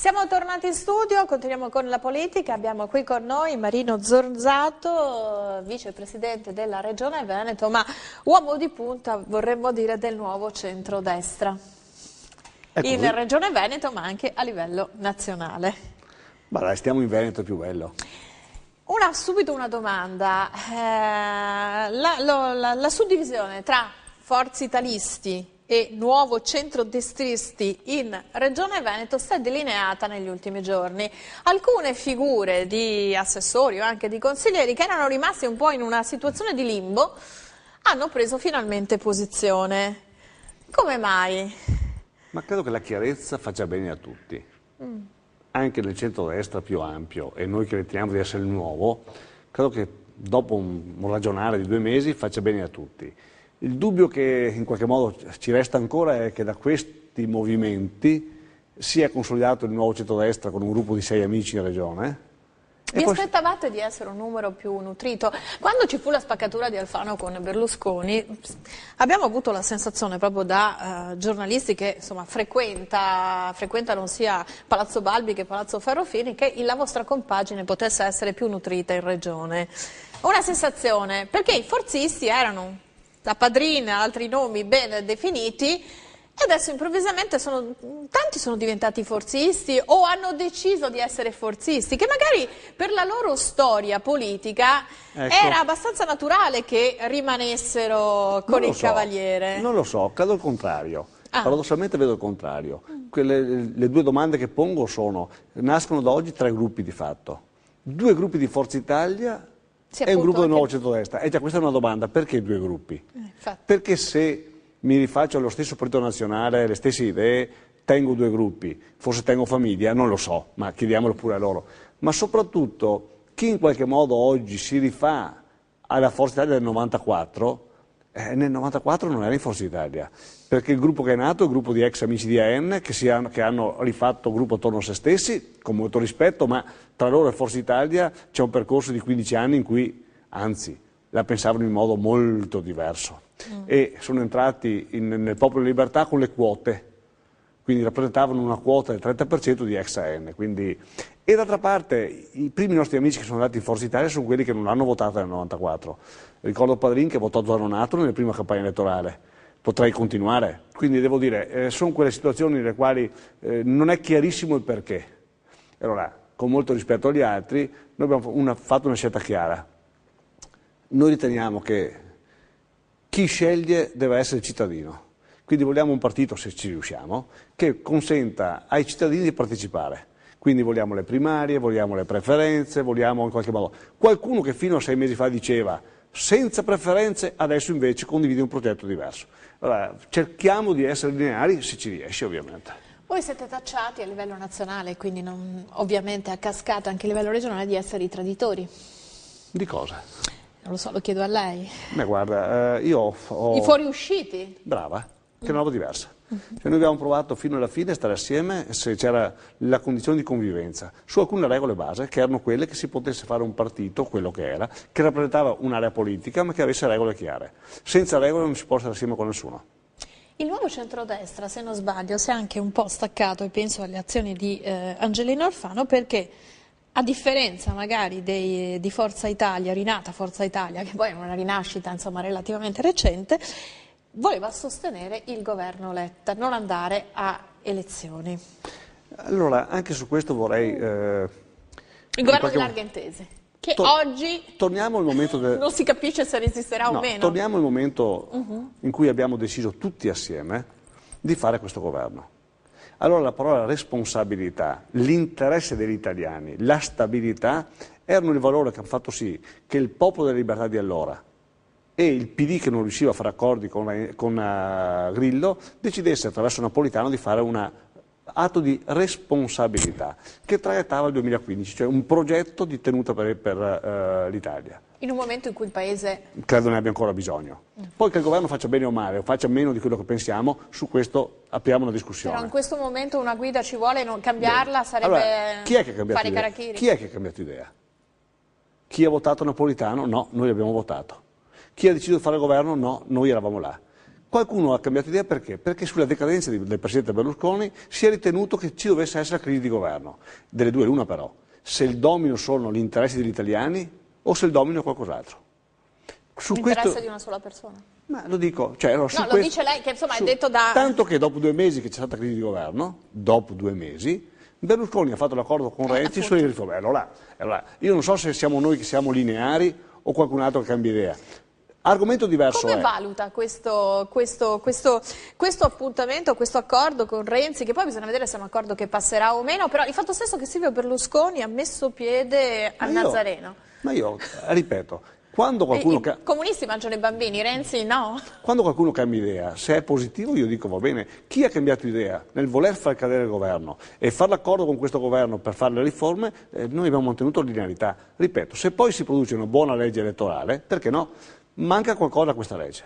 Siamo tornati in studio, continuiamo con la politica, abbiamo qui con noi Marino Zorzato, vicepresidente della Regione Veneto, ma uomo di punta, vorremmo dire, del nuovo centrodestra, in Regione Veneto ma anche a livello nazionale. Ma dai, stiamo in Veneto, è più bello. Subito una domanda, la suddivisione tra forzitalisti e nuovo centrodestristi in Regione Veneto si è delineata negli ultimi giorni. Alcune figure di assessori o anche di consiglieri che erano rimasti un po' in una situazione di limbo hanno preso finalmente posizione. Come mai? Ma credo che la chiarezza faccia bene a tutti. Anche nel centrodestra più ampio, e noi che riteniamo di essere il nuovo, credo che dopo un ragionare di 2 mesi faccia bene a tutti. Il dubbio che in qualche modo ci resta ancora è che da questi movimenti sia consolidato il nuovo centrodestra con un gruppo di 6 amici in regione. Vi aspettavate di essere un numero più nutrito? Quando ci fu la spaccatura di Alfano con Berlusconi abbiamo avuto la sensazione proprio da giornalisti che insomma, frequentano sia Palazzo Balbi che Palazzo Ferrofini che la vostra compagine potesse essere più nutrita in regione. Una sensazione, perché i forzisti erano la Padrina, altri nomi ben definiti, e adesso improvvisamente tanti sono diventati forzisti o hanno deciso di essere forzisti, che magari per la loro storia politica era abbastanza naturale che rimanessero con il Cavaliere. Non lo so, credo il contrario. Paradossalmente vedo il contrario. Le 2 domande che pongo nascono da oggi 3 gruppi di fatto. 2 gruppi di Forza Italia e un gruppo del nuovo centrodestra. E già questa è una domanda, perché 2 gruppi? Perché se mi rifaccio allo stesso partito nazionale, le stesse idee, tengo 2 gruppi, forse tengo famiglia, non lo so, ma chiediamolo pure a loro. Ma soprattutto chi in qualche modo oggi si rifà alla Forza Italia del 94, nel 94 non era in Forza Italia, perché il gruppo che è nato è il gruppo di ex amici di AN che hanno rifatto gruppo attorno a se stessi, con molto rispetto, ma tra loro e Forza Italia c'è un percorso di 15 anni in cui, anzi, la pensavano in modo molto diverso. E sono entrati nel Popolo di Libertà con le quote, quindi rappresentavano una quota del 30% di ex AN. E d'altra parte i primi nostri amici che sono andati in Forza Italia sono quelli che non hanno votato nel 94. Ricordo Padrin che votò Zanonato nella prima campagna elettorale, potrei continuare. Quindi devo dire, sono quelle situazioni nelle quali non è chiarissimo il perché. Allora, con molto rispetto agli altri, noi abbiamo fatto una scelta chiara. Noi riteniamo che chi sceglie deve essere il cittadino, quindi vogliamo un partito, se ci riusciamo, che consenta ai cittadini di partecipare, quindi vogliamo le primarie, vogliamo le preferenze, vogliamo in qualche modo qualcuno che fino a 6 mesi fa diceva senza preferenze, adesso invece condivide un progetto diverso. Allora, cerchiamo di essere lineari se ci riesce ovviamente. Voi siete tacciati a livello nazionale, quindi ovviamente a cascata anche a livello regionale, di essere i traditori. Di cosa? Non lo so, lo chiedo a lei. Beh, guarda, io ho... I fuoriusciti? Brava, che è una roba diversa. Cioè, noi abbiamo provato fino alla fine a stare assieme se c'era la condizione di convivenza, su alcune regole base, che erano quelle che si potesse fare un partito, quello che era, che rappresentava un'area politica, ma che avesse regole chiare. Senza regole non si può stare assieme con nessuno. Il nuovo centrodestra, se non sbaglio, si è anche un po' staccato, e penso alle azioni di Angelino Alfano, perché a differenza magari di Forza Italia, rinata Forza Italia, che poi è una rinascita insomma relativamente recente, voleva sostenere il governo Letta, non andare a elezioni. Allora, anche su questo vorrei... il governo di larghe intese, che oggi torniamo al momento non si capisce se resisterà o meno. Torniamo al momento in cui abbiamo deciso tutti assieme di fare questo governo. Allora la parola responsabilità, l'interesse degli italiani, la stabilità erano il valore che hanno fatto sì che il Popolo della Libertà di allora e il PD, che non riusciva a fare accordi con Grillo, decidesse attraverso Napolitano di fare un atto di responsabilità che traghettava il 2015, cioè un progetto di tenuta per l'Italia. In un momento in cui il Paese... Credo ne abbia ancora bisogno. Poi che il governo faccia bene o male, o faccia meno di quello che pensiamo, su questo apriamo una discussione. Però in questo momento una guida ci vuole, non cambiarla sarebbe allora, chi è che ha cambiato idea? Chi è che ha cambiato idea? Chi ha votato Napolitano? No, noi abbiamo votato. Chi ha deciso di fare il governo? No, noi eravamo là. Qualcuno ha cambiato idea perché? Perché sulla decadenza del presidente Berlusconi si è ritenuto che ci dovesse essere la crisi di governo. Delle due l'una però, se il domino sono gli interessi degli italiani o se il domino è qualcos'altro. L'interesse di una sola persona? Ma lo dico, cioè, allora, no, lo dice lei che insomma è detto da... Tanto che dopo 2 mesi che c'è stata crisi di governo, dopo 2 mesi, Berlusconi ha fatto l'accordo con Renzi sulle riforme. Allora, io non so se siamo noi che siamo lineari o qualcun altro che cambia idea. Argomento diverso Come valuta questo appuntamento, questo accordo con Renzi, che poi bisogna vedere se è un accordo che passerà o meno, però il fatto stesso che Silvio Berlusconi ha messo piede al Nazareno. Ma io, ripeto, quando qualcuno... I comunisti mangiano i bambini, Renzi no? Quando qualcuno cambia idea, se è positivo io dico va bene. Chi ha cambiato idea nel voler far cadere il governo e fare l'accordo con questo governo per fare le riforme, noi abbiamo mantenuto linearità. Ripeto, se poi si produce una buona legge elettorale, perché no? Manca qualcosa a questa legge.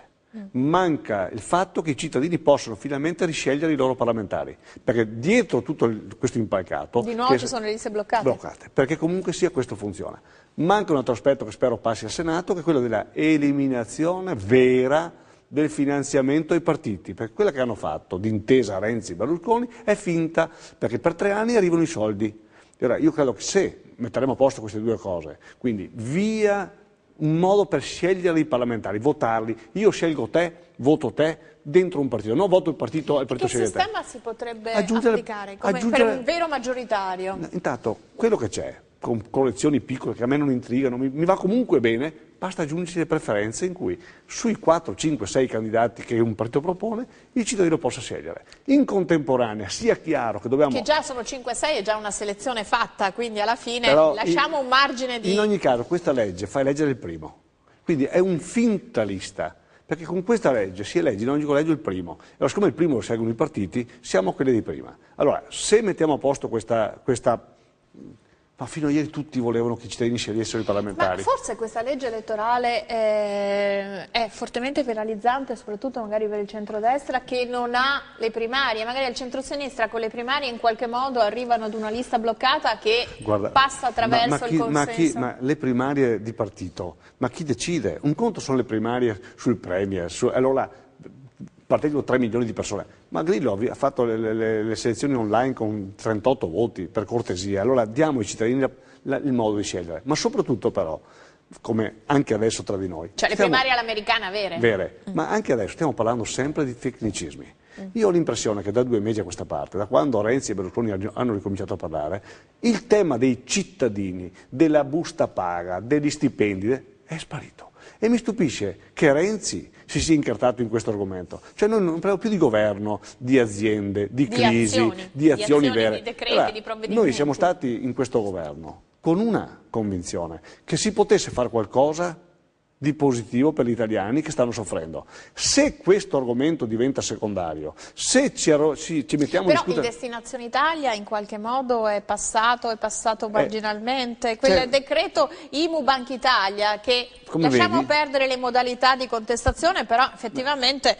Manca il fatto che i cittadini possano finalmente riscegliere i loro parlamentari, perché dietro tutto questo impalcato... Di nuovo ci sono le liste bloccate. Perché comunque sia questo funziona. Manca un altro aspetto che spero passi al Senato, che è quello della eliminazione vera del finanziamento ai partiti, perché quella che hanno fatto d'intesa Renzi e Berlusconi è finta, perché per 3 anni arrivano i soldi. Allora, io credo che se metteremo a posto queste due cose, quindi via un modo per scegliere i parlamentari, votarli, io scelgo te, voto te, dentro un partito, non voto il partito e il partito sceglie te. Che sistema si potrebbe applicare per un vero maggioritario? Intanto, quello che c'è, con collezioni piccole che a me non intrigano, mi va comunque bene, basta aggiungerci le preferenze in cui sui 4, 5, 6 candidati che un partito propone il cittadino possa scegliere. In contemporanea sia chiaro che dobbiamo... Che già sono 5-6 è già una selezione fatta, quindi alla fine però lasciamo un margine di... In ogni caso questa legge fa eleggere il primo, quindi è un finta lista. Perché con questa legge si elegge in ogni collegio il primo. Allora, siccome il primo lo seguono i partiti, siamo quelli di prima. Allora, se mettiamo a posto questa ma fino a ieri tutti volevano che i cittadini scegliessero i parlamentari. Ma forse questa legge elettorale è fortemente penalizzante, soprattutto magari per il centrodestra, che non ha le primarie. Magari al centrosinistra con le primarie in qualche modo arrivano ad una lista bloccata che passa attraverso il consenso. Ma le primarie di partito, ma chi decide? Un conto sono le primarie sul Premier, allora partecipano 3 milioni di persone. Ma Grillo ha fatto le selezioni online con 38 voti, per cortesia. Allora diamo ai cittadini il modo di scegliere. Ma soprattutto però, come anche adesso tra di noi... Cioè le primarie all'americana vere? Vere. Ma anche adesso stiamo parlando sempre di tecnicismi. Io ho l'impressione che da 2 mesi a questa parte, da quando Renzi e Berlusconi hanno ricominciato a parlare, il tema dei cittadini, della busta paga, degli stipendi, è sparito. E mi stupisce che Renzi si sia incartato in questo argomento. Cioè noi non parliamo più di governo, di aziende, di crisi, di azioni vere. Di decreti, di provvedimenti. Noi siamo stati in questo governo con una convinzione, che si potesse fare qualcosa di positivo per gli italiani che stanno soffrendo. Se questo argomento diventa secondario, se ci mettiamo a discutere... Però il Destinazione Italia in qualche modo è passato marginalmente. Quel decreto IMU Banca Italia che lasciamo perdere le modalità di contestazione, però effettivamente...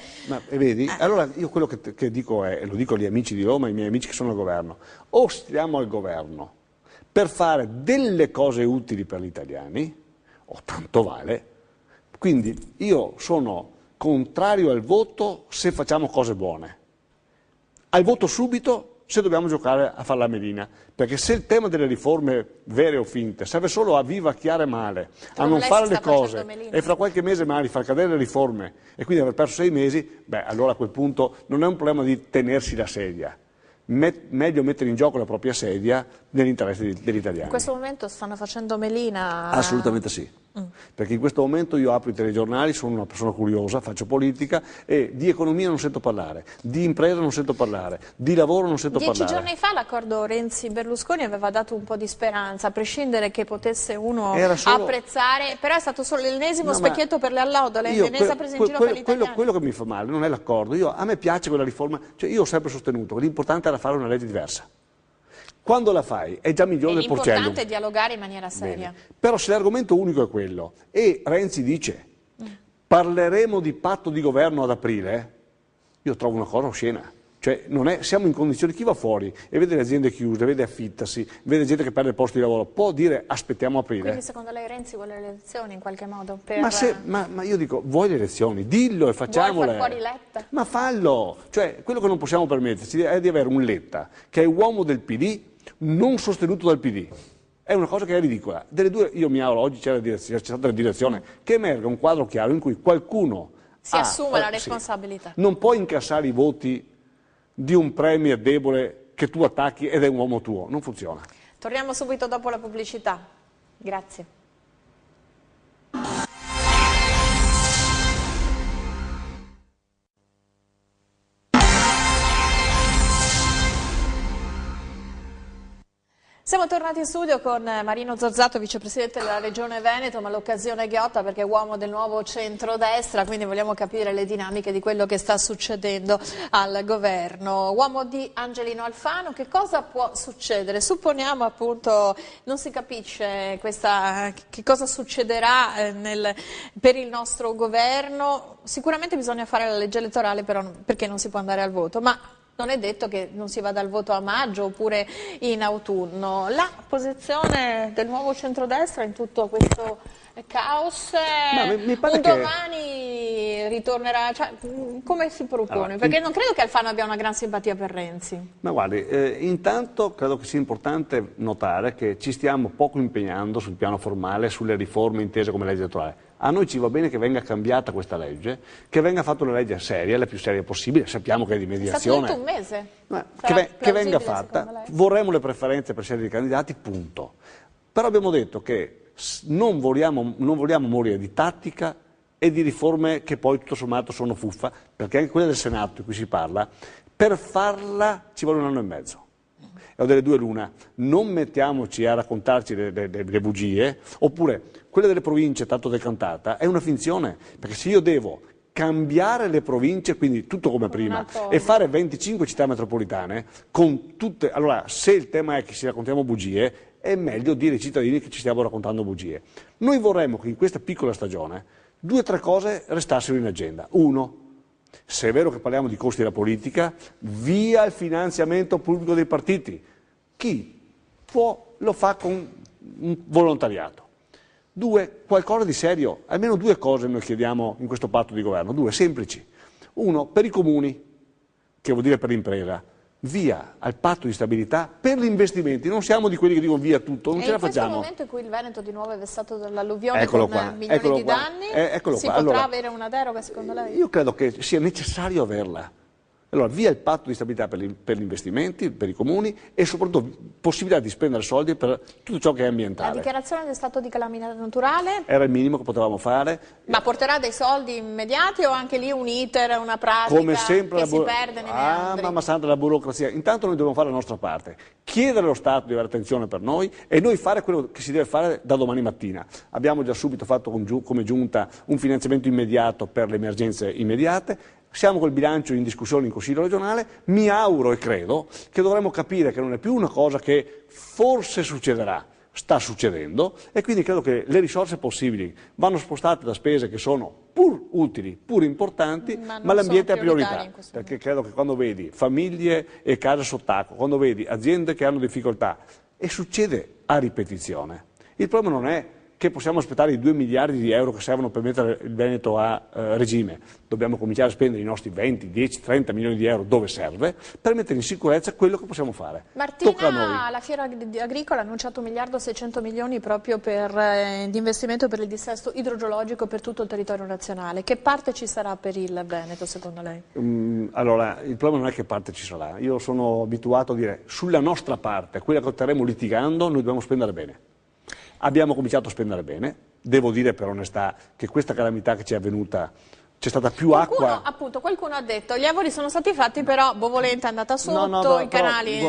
Vedi? Allora io quello che dico è, e lo dico agli amici di Roma, ai miei amici che sono al governo, o stiamo al governo per fare delle cose utili per gli italiani, o tanto vale. Quindi io sono contrario al voto se facciamo cose buone, al voto subito se dobbiamo giocare a fare la melina, perché se il tema delle riforme vere o finte serve solo a vivacchiare male, a non fare le cose e fra qualche mese magari far cadere le riforme e quindi aver perso 6 mesi, allora a quel punto non è un problema di tenersi la sedia. Meglio mettere in gioco la propria sedia nell'interesse degli italiani. In questo momento stanno facendo melina? Assolutamente sì. Perché in questo momento io apro i telegiornali, sono una persona curiosa, faccio politica e di economia non sento parlare, di impresa non sento parlare, di lavoro non sento parlare. 10 giorni fa l'accordo Renzi-Berlusconi aveva dato un po' di speranza, a prescindere che potesse uno apprezzare, però è stato solo l'ennesimo specchietto per le allodole, l'ennesima presa in giro per gli italiani. Quello che mi fa male non è l'accordo, a me piace quella riforma, cioè io ho sempre sostenuto che l'importante era fare una legge diversa. Quando la fai è già migliore del porcello. L'importante è dialogare in maniera seria. Bene. Però se l'argomento unico è quello e Renzi dice parleremo di patto di governo ad aprile, io trovo una cosa oscena. Cioè siamo in condizioni, chi va fuori e vede le aziende chiuse, vede affittasi, vede gente che perde il posto di lavoro, può dire aspettiamo a aprile? Quindi secondo lei Renzi vuole le elezioni in qualche modo? Ma io dico, vuoi le elezioni? Dillo e facciamole. Vuoi far fuori Letta? Ma fallo! Cioè, quello che non possiamo permetterci è di avere un Letta che è uomo del PD, non sostenuto dal PD. È una cosa che è ridicola. Delle due, io mi auguro, oggi c'è stata la direzione, che emerga un quadro chiaro in cui qualcuno si assume la responsabilità. Sì, non può incassare i voti di un premier debole che tu attacchi ed è un uomo tuo, non funziona. Torniamo subito dopo la pubblicità. Grazie. Siamo tornati in studio con Marino Zorzato, vicepresidente della Regione Veneto, ma l'occasione è ghiotta perché è uomo del nuovo centrodestra, quindi vogliamo capire le dinamiche di quello che sta succedendo al governo. Uomo di Angelino Alfano, che cosa può succedere? Supponiamo appunto, non si capisce che cosa succederà per il nostro governo. Sicuramente bisogna fare la legge elettorale perché non si può andare al voto, ma non è detto che non si vada al voto a maggio oppure in autunno. La posizione del nuovo centrodestra in tutto questo caos, mi pare un domani ritornerà, cioè, come si propone? Allora, perché non credo che Alfano abbia una gran simpatia per Renzi. Ma guardi, intanto credo che sia importante notare che ci stiamo poco impegnando sul piano formale sulle riforme intese come legge elettorale. A noi ci va bene che venga cambiata questa legge, che venga fatta una legge seria, la più seria possibile, sappiamo che è di mediazione. È stato detto un mese. Che venga fatta, vorremmo le preferenze per scegliere i candidati, punto. Però abbiamo detto che non vogliamo morire di tattica e di riforme che poi tutto sommato sono fuffa, perché anche quella del Senato di cui si parla, per farla ci vuole 1 anno e mezzo. E ho delle due l'una, non mettiamoci a raccontarci le bugie, oppure quella delle province tanto decantata è una finzione, perché se io devo cambiare le province, quindi tutto come prima, e fare 25 città metropolitane, con tutte, allora se il tema è che ci raccontiamo bugie, è meglio dire ai cittadini che ci stiamo raccontando bugie. Noi vorremmo che in questa piccola stagione 2 o 3 cose restassero in agenda. Uno, se è vero che parliamo di costi della politica, via il finanziamento pubblico dei partiti. Chi può lo fa con un volontariato. 2, qualcosa di serio, almeno 2 cose noi chiediamo in questo patto di governo, 2 semplici. 1, per i comuni, che vuol dire per l'impresa, via al patto di stabilità per gli investimenti, non siamo di quelli che dicono via tutto, non ce la facciamo. In questo momento in cui il Veneto di nuovo è vessato dall'alluvione con milioni di danni, si potrà avere una deroga secondo lei? Io credo che sia necessario averla. Allora, via il patto di stabilità per gli investimenti, per i comuni e soprattutto possibilità di spendere soldi per tutto ciò che è ambientale. La dichiarazione del stato di calamità naturale? Era il minimo che potevamo fare. Ma porterà dei soldi immediati o anche lì un iter, una pratica come sempre, che si perde nei meandri? Mamma santa, la burocrazia. Intanto noi dobbiamo fare la nostra parte, chiedere allo Stato di avere attenzione per noi e noi fare quello che si deve fare da domani mattina. Abbiamo già subito fatto come Giunta un finanziamento immediato per le emergenze immediate. Siamo col bilancio in discussione in Consiglio regionale, mi auguro e credo che dovremo capire che non è più una cosa che forse succederà, sta succedendo e quindi credo che le risorse possibili vanno spostate da spese che sono pur utili, pur importanti, ma l'ambiente è priorità, perché credo che quando vedi famiglie e case sott'acqua, quando vedi aziende che hanno difficoltà, e succede a ripetizione, il problema non è che possiamo aspettare i 2 miliardi di euro che servono per mettere il Veneto a regime. Dobbiamo cominciare a spendere i nostri 20, 10, 30 milioni di euro dove serve per mettere in sicurezza quello che possiamo fare. Martina, alla Fiera Agricola ha annunciato 1.600 milioni proprio di investimento per il dissesto idrogeologico per tutto il territorio nazionale. Che parte ci sarà per il Veneto secondo lei? Allora, il problema non è che parte ci sarà. Io sono abituato a dire sulla nostra parte, quella che otterremo litigando, noi dobbiamo spendere bene. Abbiamo cominciato a spendere bene, devo dire per onestà che questa calamità che ci è avvenuta c'è stata più acqua. Appunto, qualcuno ha detto gli lavori sono stati fatti, però Bovolente è andata sotto, i canali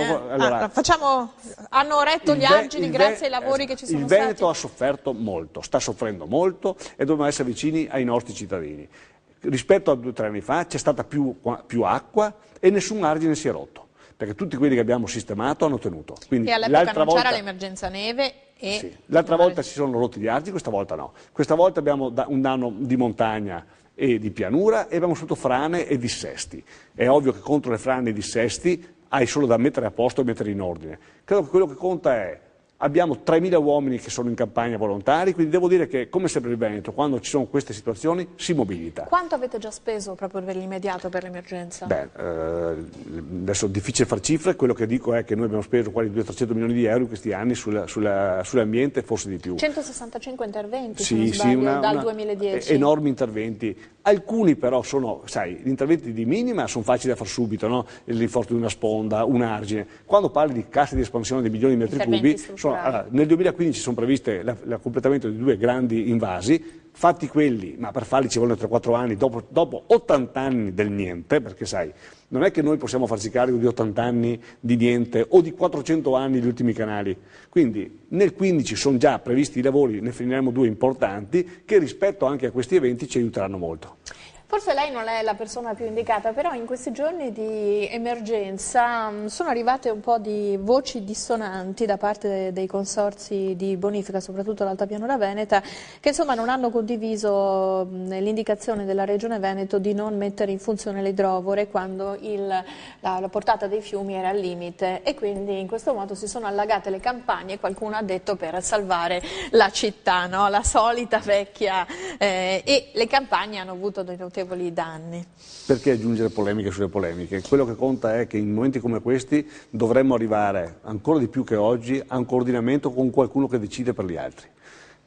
hanno retto gli argini grazie ai lavori che ci sono stati. Il Veneto ha sofferto molto, sta soffrendo molto e dobbiamo essere vicini ai nostri cittadini. Rispetto a 2 o 3 anni fa c'è stata più acqua e nessun argine si è rotto, perché tutti quelli che abbiamo sistemato hanno tenuto. Quindi, e all'epoca non c'era l'emergenza neve. Sì. L'altra volta si sono rotti gli argini, questa volta no. Questa volta abbiamo un danno di montagna e di pianura e abbiamo subito frane e dissesti. È ovvio che contro le frane e i dissesti hai solo da mettere a posto e mettere in ordine. Credo che quello che conta è: abbiamo 3.000 uomini che sono in campagna volontari, quindi devo dire che, come sempre il Veneto, quando ci sono queste situazioni, si mobilita. Quanto avete già speso proprio per l'immediato, per l'emergenza? Beh, adesso è difficile far cifre, quello che dico è che noi abbiamo speso quasi 200-300 milioni di euro in questi anni sull'ambiente, forse di più. 165 interventi, se non sbaglio, dal 2010. Enormi interventi. Alcuni però sono, sai, gli interventi di minima sono facili da far subito, no? Il rinforzo di una sponda, un argine. Quando parli di casse di espansione di milioni di metri cubi, nel 2015 sono previste il completamento di 2 grandi invasi, fatti quelli, ma per farli ci vogliono 3-4 anni, dopo 80 anni del niente, perché sai, non è che noi possiamo farci carico di 80 anni di niente o di 400 anni gli ultimi canali. Quindi nel 15 sono già previsti i lavori, ne finiremo 2 importanti, che rispetto anche a questi eventi ci aiuteranno molto. Forse lei non è la persona più indicata, però in questi giorni di emergenza sono arrivate un po' di voci dissonanti da parte dei consorzi di bonifica, soprattutto l'Alta Pianura Veneta, che insomma non hanno condiviso l'indicazione della Regione Veneto di non mettere in funzione le idrovore quando la portata dei fiumi era al limite, e quindi in questo modo si sono allagate le campagne, qualcuno ha detto per salvare la città, no? La solita vecchia, e le campagne hanno avuto dei notevoli danni. Perché aggiungere polemiche sulle polemiche? Quello che conta è che in momenti come questi dovremmo arrivare, ancora di più che oggi, a un coordinamento con qualcuno che decide per gli altri.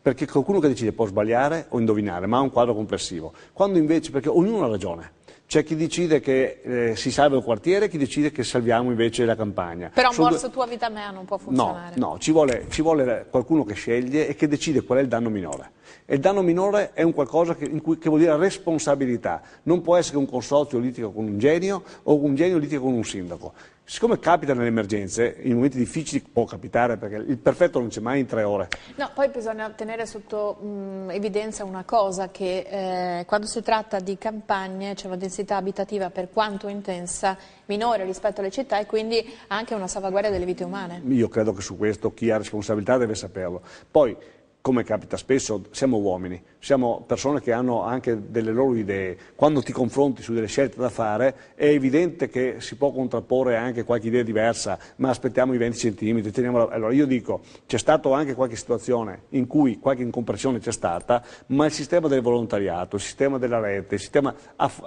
Perché qualcuno che decide può sbagliare o indovinare, ma ha un quadro complessivo. Quando invece, perché ognuno ha ragione. C'è chi decide che si salva il quartiere e chi decide che salviamo invece la campagna. Però morso tua vita mea non può funzionare. No, ci vuole qualcuno che sceglie e che decide qual è il danno minore. E il danno minore è un qualcosa che vuol dire responsabilità. Non può essere un consorzio litiga con un genio o un genio litiga con un sindaco. Siccome capita nelle emergenze, in momenti difficili può capitare, perché il perfetto non c'è mai in 3 ore. No, poi bisogna tenere sotto evidenza una cosa, che quando si tratta di campagne c'è una densità abitativa, per quanto intensa, minore rispetto alle città, e quindi anche una salvaguardia delle vite umane. Io credo che su questo chi ha responsabilità deve saperlo. Poi, come capita spesso, siamo uomini, siamo persone che hanno anche delle loro idee. Quando ti confronti su delle scelte da fare è evidente che si può contrapporre anche qualche idea diversa, ma aspettiamo i 20 centimetri. Allora io dico, c'è stata anche qualche situazione in cui qualche incompressione c'è stata, ma il sistema del volontariato, il sistema della rete, il sistema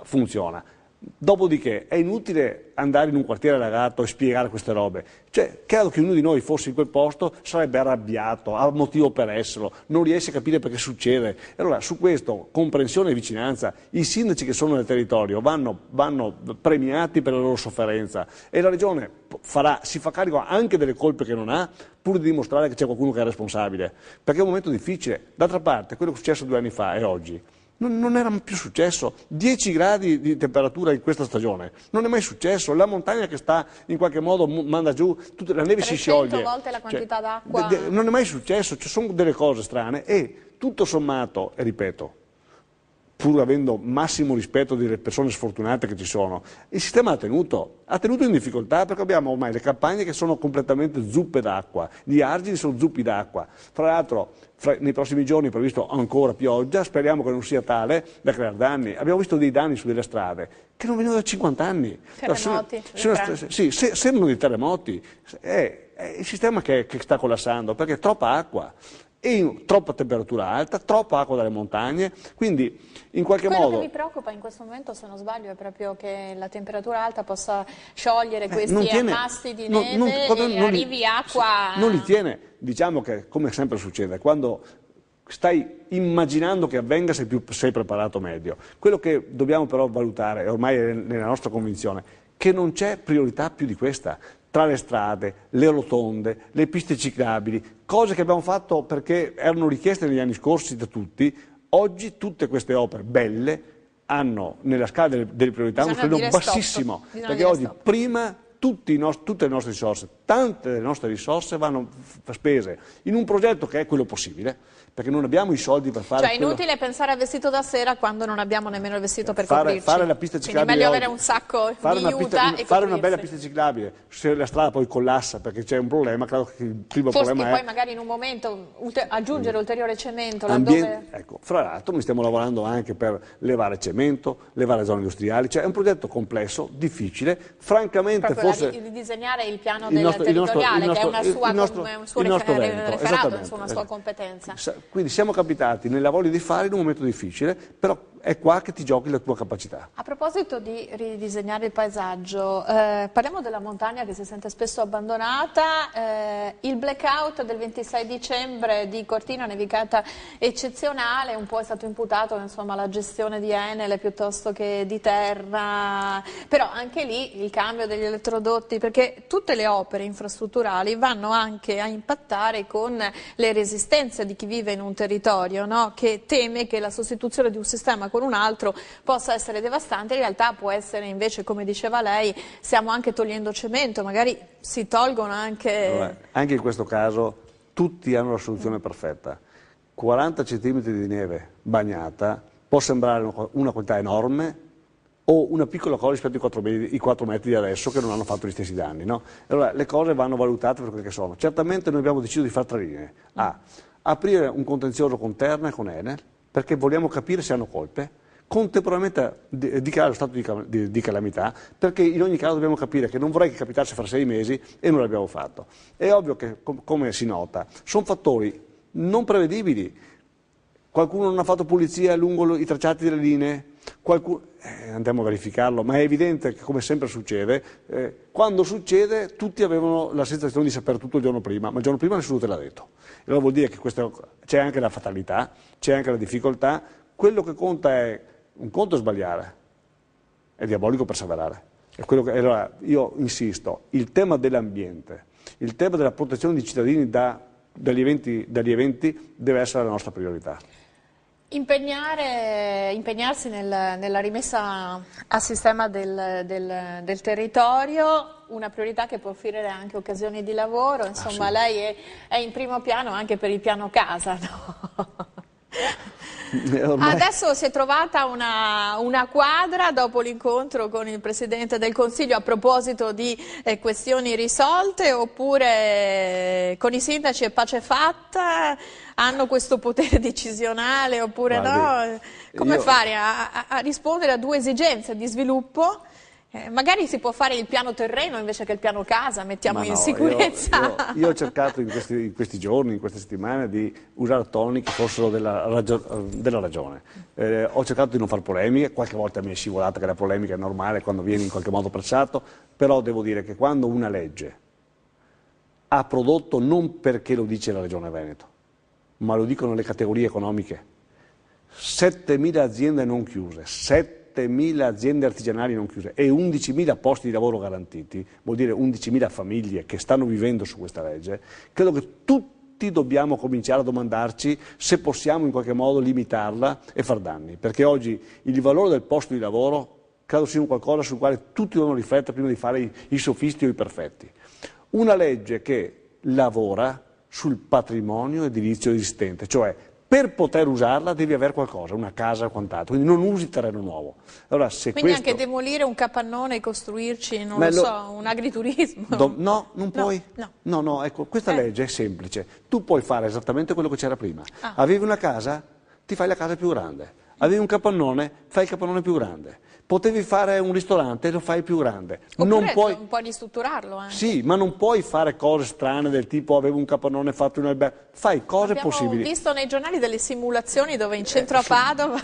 funziona. Dopodiché è inutile andare in un quartiere allagato e spiegare queste robe. Cioè, credo che ognuno di noi fosse in quel posto sarebbe arrabbiato, ha motivo per esserlo, non riesce a capire perché succede. E allora su questo, comprensione e vicinanza, i sindaci che sono nel territorio vanno premiati per la loro sofferenza, e la Regione si fa carico anche delle colpe che non ha, pur di dimostrare che c'è qualcuno che è responsabile, perché è un momento difficile. D'altra parte, quello che è successo 2 anni fa e oggi non era più successo. 10 gradi di temperatura in questa stagione non è mai successo. La montagna che sta in qualche modo manda giù, la neve si scioglie. 300 volte la quantità d'acqua. Non è mai successo, ci sono delle cose strane, e tutto sommato, e ripeto, pur avendo massimo rispetto delle persone sfortunate che ci sono, il sistema ha tenuto in difficoltà, perché abbiamo ormai le campagne che sono completamente zuppe d'acqua, gli argini sono zuppi d'acqua. Tra l'altro nei prossimi giorni è previsto ancora pioggia, speriamo che non sia tale da creare danni. Abbiamo visto dei danni su delle strade che non venivano da 50 anni. Terremoti. Sì, sembrano dei terremoti. È il sistema che sta collassando, perché è troppa acqua. E troppa temperatura alta, troppa acqua dalle montagne, quindi in qualche modo... Quello che mi preoccupa in questo momento, se non sbaglio, è proprio che la temperatura alta possa sciogliere questi ammassi di neve e arrivi acqua... Non li tiene. Diciamo che, come sempre succede, quando stai immaginando che avvenga sei preparato meglio. Quello che dobbiamo però valutare, e ormai è nella nostra convinzione, che non c'è priorità più di questa. Tra le strade, le rotonde, le piste ciclabili, cose che abbiamo fatto perché erano richieste negli anni scorsi da tutti, oggi tutte queste opere belle hanno nella scala delle priorità un livello bassissimo, perché oggi prima tutte le nostre risorse, tante delle nostre risorse vanno spese in un progetto che è quello possibile, perché non abbiamo i soldi per fare. Cioè è inutile pensare al vestito da sera quando non abbiamo nemmeno il vestito per coprirci. Fare la pista ciclabile. Quindi è meglio avere un sacco di juta e fare una bella pista ciclabile. Se la strada poi collassa perché c'è un problema, credo che il primo problema è. Poi magari in un momento aggiungere ulteriore cemento laddove. Ecco, fra l'altro noi stiamo lavorando anche per levare cemento, levare zone industriali, cioè è un progetto complesso, difficile, francamente proprio forse. Ridisegnare il piano territoriale, che è una sua una sua competenza. Quindi siamo capitati nella voglia di fare in un momento difficile, però è qua che ti giochi la tua capacità. A proposito di ridisegnare il paesaggio, parliamo della montagna che si sente spesso abbandonata, il blackout del 26 dicembre di Cortina, nevicata eccezionale, un po' è stato imputato insomma alla gestione di Enel piuttosto che di Terna, però anche lì il cambio degli elettrodotti, perché tutte le opere infrastrutturali vanno anche a impattare con le resistenze di chi vive in un territorio, no? Che teme che la sostituzione di un sistema con un altro possa essere devastante, in realtà può essere invece, come diceva lei, stiamo anche togliendo cemento, magari si tolgono anche. Allora, anche in questo caso tutti hanno la soluzione perfetta. 40 cm di neve bagnata può sembrare una quantità enorme o una piccola cosa rispetto ai 4 metri di adesso che non hanno fatto gli stessi danni, no? Allora le cose vanno valutate per quelle che sono. Certamente noi abbiamo deciso di fare 3 linee. Aprire un contenzioso con Terna e con Enel, perché vogliamo capire se hanno colpe, contemporaneamente dichiarare lo stato di calamità, perché in ogni caso dobbiamo capire che non vorrei che capitasse fra 6 mesi e non l'abbiamo fatto. È ovvio che, come si nota, sono fattori non prevedibili. Qualcuno non ha fatto pulizia lungo i tracciati delle linee, andiamo a verificarlo, ma è evidente che, come sempre succede, quando succede tutti avevano la sensazione di sapere tutto il giorno prima, ma il giorno prima nessuno te l'ha detto. E allora vuol dire che c'è anche la fatalità, c'è anche la difficoltà. Quello che conta è, un conto è sbagliare, è diabolico perseverare. Allora io insisto, il tema dell'ambiente, il tema della protezione dei cittadini dagli eventi deve essere la nostra priorità. Impegnarsi nella rimessa a sistema del territorio, una priorità che può offrire anche occasioni di lavoro, insomma sì. Lei è in primo piano anche per il piano casa, no? Adesso si è trovata una quadra dopo l'incontro con il Presidente del Consiglio a proposito di questioni risolte, oppure con i sindaci è pace fatta? Hanno questo potere decisionale oppure no? Come fare a rispondere a 2 esigenze di sviluppo? Magari si può fare il piano terreno invece che il piano casa, mettiamo in sicurezza. Io ho cercato in questi giorni, in queste settimane, di usare toni che fossero della ragione. Ho cercato di non fare polemiche, qualche volta mi è scivolata che la polemica è normale quando viene in qualche modo pressato, però devo dire che quando una legge ha prodotto, non perché lo dice la Regione Veneto, ma lo dicono le categorie economiche, 7.000 aziende non chiuse, 7.000 aziende artigianali non chiuse e 11.000 posti di lavoro garantiti, vuol dire 11.000 famiglie che stanno vivendo su questa legge, credo che tutti dobbiamo cominciare a domandarci se possiamo in qualche modo limitarla e far danni, perché oggi il valore del posto di lavoro credo sia un qualcosa sul quale tutti devono riflettere prima di fare i sofisti o i perfetti. Una legge che lavora sul patrimonio edilizio esistente, cioè per poter usarla devi avere qualcosa, una casa o quant'altro, quindi non usi terreno nuovo. Allora, quindi anche demolire un capannone e costruirci, non lo so, un agriturismo? No, non puoi. No, ecco, questa legge è semplice. Tu puoi fare esattamente quello che c'era prima. Avevi una casa, ti fai la casa più grande. Avevi un capannone, fai il capannone più grande. Potevi fare un ristorante, lo fai più grande. Oppure puoi ristrutturarlo anche. Sì, ma non puoi fare cose strane del tipo avevo un capannone fatto in un albergo. Fai cose possibili. Abbiamo visto nei giornali delle simulazioni dove in centro a Padova.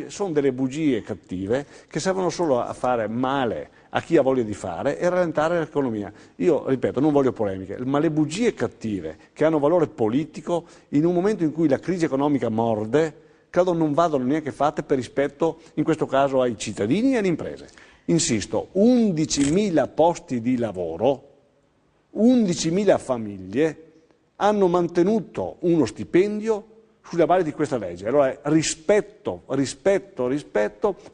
Sono delle bugie cattive che servono solo a fare male a chi ha voglia di fare e rallentare l'economia. Io, ripeto, non voglio polemiche, ma le bugie cattive che hanno valore politico in un momento in cui la crisi economica morde, credo non vadano neanche fatte per rispetto, in questo caso, ai cittadini e alle imprese. Insisto, 11.000 posti di lavoro, 11.000 famiglie hanno mantenuto uno stipendio sulla base di questa legge. Allora rispetto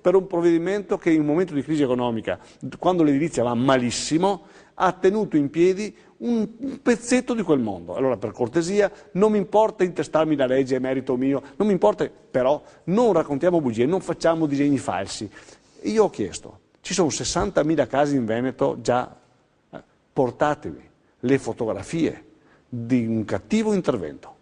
per un provvedimento che in un momento di crisi economica, quando l'edilizia va malissimo, ha tenuto in piedi un pezzetto di quel mondo. Allora, per cortesia, non mi importa intestarmi la legge, è merito mio, non mi importa, però non raccontiamo bugie, non facciamo disegni falsi. Io ho chiesto, ci sono 60.000 case in Veneto già, portatevi le fotografie di un cattivo intervento,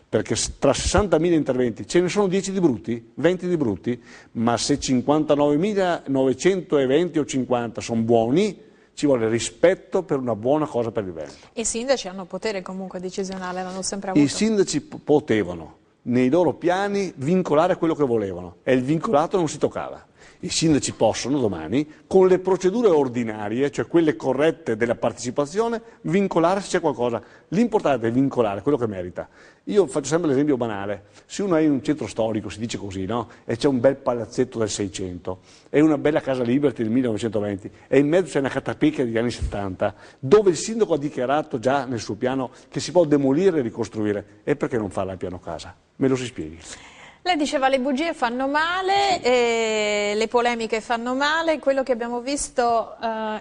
perché tra 60.000 interventi ce ne sono 10 di brutti, 20 di brutti, ma se 59.920 o 50 sono buoni, ci vuole rispetto per una buona cosa per il Veneto. I sindaci hanno potere comunque decisionale, l'hanno sempre avuto. I sindaci potevano, nei loro piani, vincolare quello che volevano, e il vincolato non si toccava. I sindaci possono domani, con le procedure ordinarie, cioè quelle corrette della partecipazione, vincolare se c'è qualcosa. L'importante è vincolare quello che merita. Io faccio sempre l'esempio banale. Se uno è in un centro storico, si dice così, no? E c'è un bel palazzetto del 600, e una bella casa Liberty del 1920, e in mezzo c'è una catapecchia degli anni 70, dove il sindaco ha dichiarato già nel suo piano che si può demolire e ricostruire. E perché non farla al piano casa? Me lo si spieghi. Lei diceva le bugie fanno male, le polemiche fanno male, quello che abbiamo visto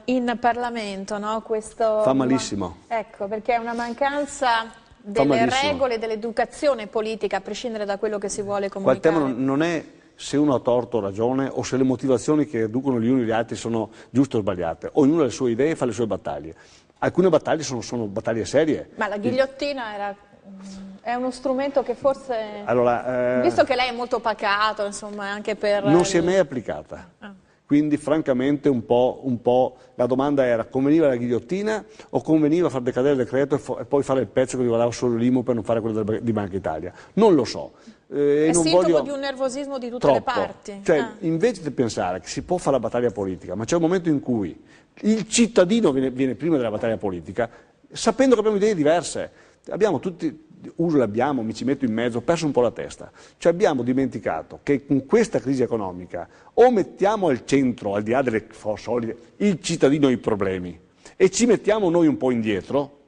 in Parlamento, no? Questo, fa malissimo. Ecco, perché è una mancanza delle regole, dell'educazione politica, a prescindere da quello che si vuole comunicare. Qua il tema non è se uno ha torto o ragione, o se le motivazioni che adducono gli uni e gli altri sono giuste o sbagliate. Ognuno ha le sue idee e fa le sue battaglie. Alcune battaglie sono battaglie serie. Ma la ghigliottina è uno strumento che forse, visto che lei è molto pacato, insomma, anche per... Non si è mai applicata. Quindi francamente un po' la domanda era: conveniva la ghigliottina o conveniva far decadere il decreto e poi fare il pezzo che riguardava solo l'IMU per non fare quello di Banca Italia? Non lo so. È sintomo di un nervosismo di tutte le parti. Cioè, invece di pensare che si può fare la battaglia politica, ma c'è un momento in cui il cittadino viene prima della battaglia politica, sapendo che abbiamo idee diverse. Abbiamo tutti, mi ci metto in mezzo, ho perso un po' la testa. Cioè abbiamo dimenticato che con questa crisi economica o mettiamo al centro, al di là delle solide, il cittadino e i problemi, e ci mettiamo noi un po' indietro.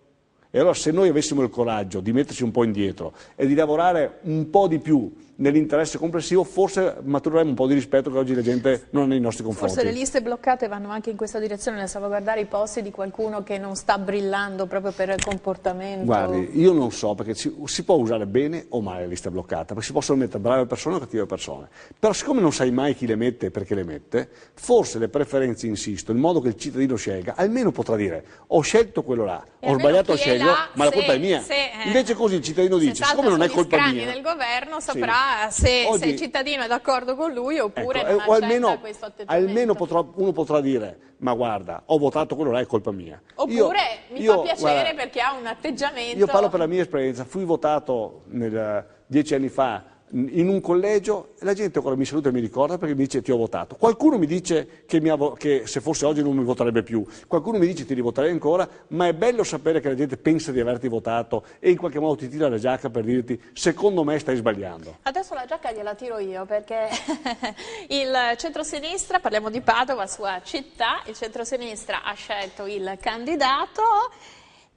E allora se noi avessimo il coraggio di metterci un po' indietro e di lavorare un po' di più nell'interesse complessivo, forse matureremo un po' di rispetto che oggi la gente non ha nei nostri confronti. Forse le liste bloccate vanno anche in questa direzione, nel salvaguardare i posti di qualcuno che non sta brillando proprio per il comportamento. Guardi, io non so, perché si può usare bene o male la lista bloccata, perché si possono mettere brave persone o cattive persone. Però siccome non sai mai chi le mette e perché le mette, forse le preferenze, insisto, il modo che il cittadino scelga, almeno potrà dire: ho scelto quello là, ho sbagliato a sceglierlo, ma la colpa è mia. Invece così il cittadino dice: siccome non è colpa mia, del governo saprà se il cittadino è d'accordo con lui oppure non accetta questo atteggiamento. Almeno uno potrà dire: ma guarda, ho votato quello là, è colpa mia. Oppure mi fa piacere perché ha un atteggiamento. Io parlo per la mia esperienza, fui votato 10 anni fa in un collegio e la gente ancora mi saluta e mi ricorda perché mi dice: ti ho votato. Qualcuno mi dice che se fosse oggi non mi voterebbe più, qualcuno mi dice: ti rivoterei ancora, ma è bello sapere che la gente pensa di averti votato e in qualche modo ti tira la giacca per dirti: secondo me stai sbagliando. Adesso la giacca gliela tiro io, perché il centrosinistra, parliamo di Padova, sua città, il centrosinistra ha scelto il candidato.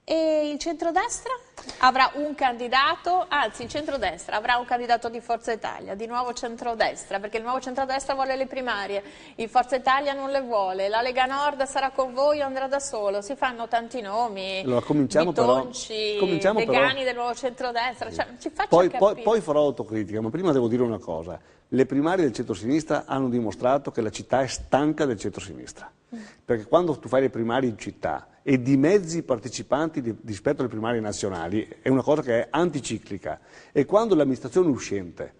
E il centrodestra avrà un candidato, anzi il centrodestra avrà un candidato di Forza Italia, di nuovo centrodestra, perché il nuovo centrodestra vuole le primarie, il Forza Italia non le vuole, la Lega Nord sarà con voi o andrà da solo, si fanno tanti nomi, allora, Bitonci, Degani del nuovo centrodestra, cioè, ci faccia capire. Poi farò autocritica, ma prima devo dire una cosa: le primarie del centrosinistra hanno dimostrato che la città è stanca del centrosinistra, perché quando tu fai le primarie in città e di mezzi partecipanti rispetto alle primarie nazionali è una cosa che è anticiclica, e quando l'amministrazione uscente,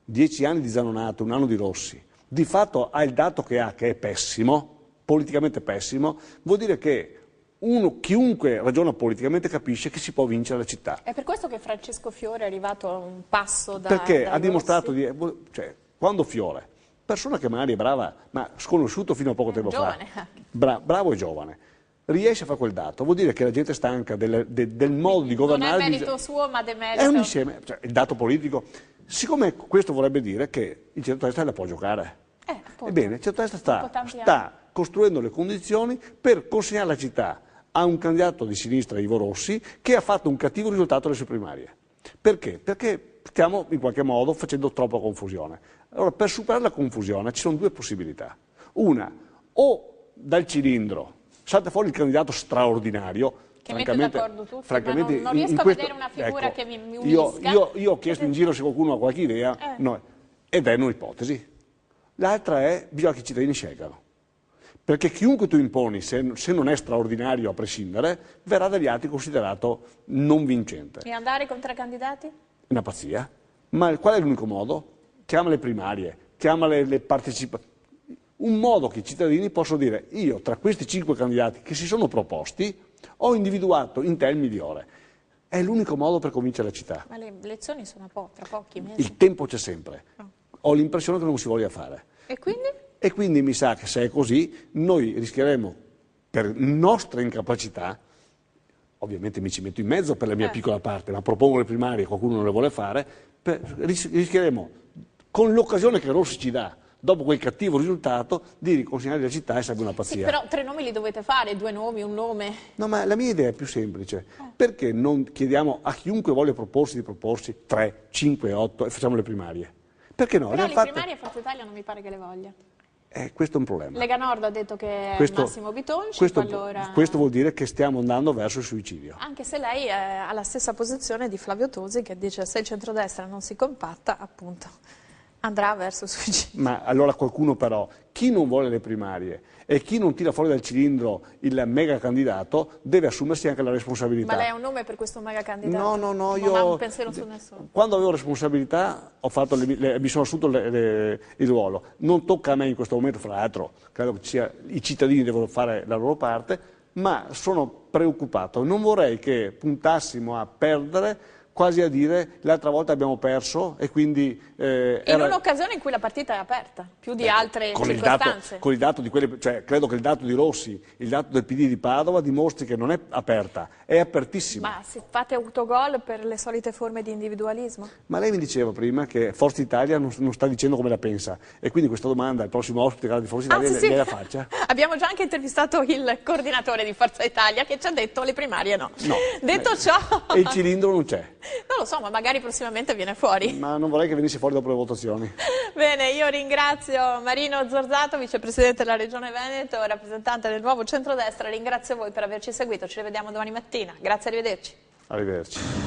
10 anni di Zanonato, un anno di Rossi, di fatto ha il dato che ha, che è pessimo, politicamente pessimo, vuol dire che chiunque ragiona politicamente capisce che si può vincere la città. È per questo che Francesco Fiore è arrivato a un passo da perché ha dimostrato quando Fiore, persona che magari è brava ma sconosciuto fino a poco tempo fa, bravo e giovane, riesce a fare quel dato, vuol dire che la gente è stanca del modo di governare. Non è merito suo, ma demerito. È un insieme, il dato politico. Siccome questo vorrebbe dire che il centrodestra la può giocare. Ebbene, il centrodestra sta costruendo le condizioni per consegnare la città a un candidato di sinistra, Ivo Rossi, che ha fatto un cattivo risultato alle sue primarie. Perché? Perché stiamo in qualche modo facendo troppa confusione. Allora, per superare la confusione ci sono due possibilità. Una, o dal cilindro salta fuori il candidato straordinario, che mette d'accordo tutti, ma non riesco a vedere una figura, ecco, che mi unisca. Io ho chiesto in giro se qualcuno ha qualche idea, no, ed è un'ipotesi. L'altra è, bisogna che i cittadini scelgano. Perché chiunque tu imponi, se non è straordinario a prescindere, verrà dagli altri considerato non vincente. E andare con 3 candidati? È una pazzia. Ma qual è l'unico modo? Chiamale primarie, chiamale le partecipazioni. Un modo che i cittadini possono dire, io tra questi 5 candidati che si sono proposti ho individuato in te il migliore. È l'unico modo per convincere la città. Ma le elezioni sono tra pochi mesi. Il tempo c'è sempre. Ho l'impressione che non si voglia fare. E quindi? E quindi mi sa che se è così, noi rischieremo, per nostra incapacità, ovviamente mi ci metto in mezzo per la mia piccola parte, ma propongo le primarie e qualcuno non le vuole fare, rischieremo, con l'occasione che Rossi ci dà, dopo quel cattivo risultato, di riconsegnare la città e sarebbe una pazzia. Sì, però 3 nomi li dovete fare, 2 nomi, un nome. No, ma la mia idea è più semplice. Perché non chiediamo a chiunque voglia proporsi di proporsi 3, 5, 8 e facciamo le primarie? Perché no? Però le primarie Forza Italia non mi pare che le voglia. Questo è un problema. Lega Nord ha detto che è Massimo Bitonci, questo vuol dire che stiamo andando verso il suicidio. Anche se lei ha la stessa posizione di Flavio Tosi, che dice se il centrodestra non si compatta, appunto, andrà verso il suicidio. Ma allora qualcuno però, chi non vuole le primarie e chi non tira fuori dal cilindro il mega candidato deve assumersi anche la responsabilità. Ma lei ha un nome per questo mega candidato? No, non io... Non ha un pensiero su nessuno? Quando avevo responsabilità mi sono assunto il ruolo. Non tocca a me in questo momento, fra l'altro, credo che i cittadini devono fare la loro parte, ma sono preoccupato. Non vorrei che puntassimo a perdere, quasi a dire l'altra volta abbiamo perso e quindi... in un'occasione in cui la partita è aperta, più di altre circostanze. Con il dato di quelle, cioè, credo che il dato di Rossi, il dato del PD di Padova dimostri che non è aperta, è apertissima. Ma se fate autogol per le solite forme di individualismo? Ma lei mi diceva prima che Forza Italia non sta dicendo come la pensa e quindi questa domanda al prossimo ospite di Forza Italia sì. la faccia. Abbiamo già anche intervistato il coordinatore di Forza Italia che ci ha detto le primarie no. Detto ciò... E il cilindro non c'è. Non lo so, ma magari prossimamente viene fuori. Ma non vorrei che venisse fuori dopo le votazioni. Bene, io ringrazio Marino Zorzato, vicepresidente della Regione Veneto, rappresentante del nuovo centrodestra. Ringrazio voi per averci seguito, ci rivediamo domani mattina. Grazie, arrivederci. Arrivederci.